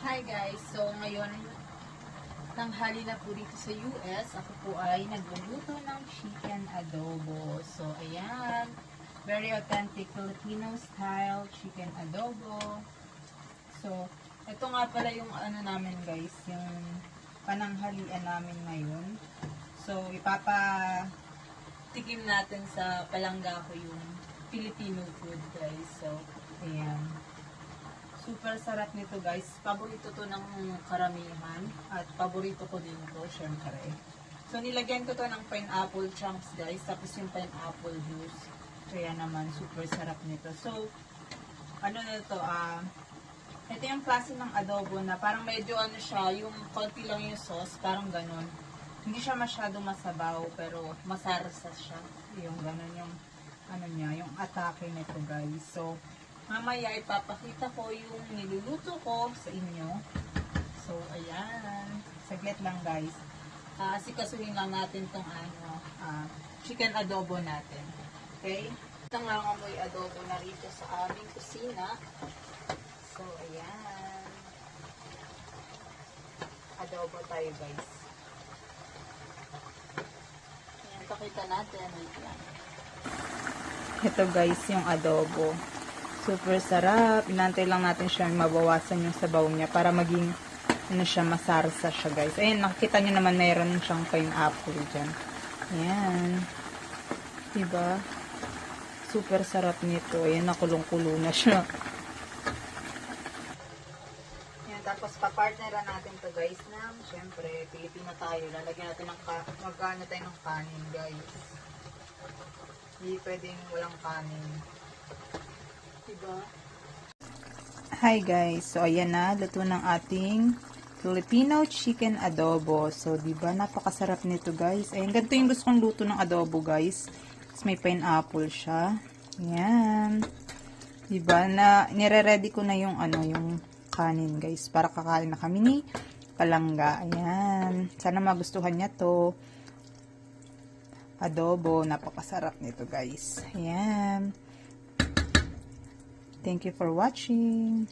Hi guys! So ngayon, tanghali na po dito sa US. Ako po ay nagluluto ng chicken adobo. So ayan, very authentic Filipino style chicken adobo. So, ito nga pala yung ano namin guys, yung pananghalian namin ngayon. So, ipapatikim natin sa palangga ko yung Filipino food guys. So, ayan. Super sarap nito guys. Paborito to ng karamihan. At paborito ko din to, syempre. So, nilagyan ko to ng pineapple chunks guys. Tapos yung pineapple juice. Kaya naman, super sarap nito. So, ano na to, ito yung klase ng adobo na parang medyo ano siya, yung konti lang yung sauce, parang ganun. Hindi siya masyado masabaw, pero masarsa siya. Yung ganun yung, ano niya, yung atake nito guys. So, mamaya ipapakita ko yung niluluto ko sa inyo. So, ayan. Saglit lang guys. Asikasuhin lang natin tong chicken adobo natin. Okay? Ito nga ang amoy adobo na rito sa aming kusina. So, ayan. Adobo tayo guys. Ayan, pakita natin. Wait lang. Ito guys, yung adobo. Super sarap. Inantay lang natin siya mabawasan yung sabaw niya para maging ano siya, masarsa siya guys. Ayan, nakikita nyo naman mayroon siyang pineapple dyan. Ayan. Diba? Super sarap nito. Ayan, nakulong-kulo na siya. Ayan, tapos papartneran natin to guys ng, syempre, Pilipino tayo. Lalagyan natin ng magkano tayo ng kanin guys. Hindi pwedeng walang kanin. Diba? Hi guys, so ayan na, luto ng ating Filipino chicken adobo. So, diba, napakasarap nito guys. Ayan, ganito yung gusto kong luto ng adobo guys. Tapos may pineapple siya. Ayan. Diba, nire-ready ko na yung yung kanin guys. Para kakain na kami ni palangga. Ayan. Sana magustuhan niya to. Adobo, napakasarap nito guys. Ayan. Thank you for watching.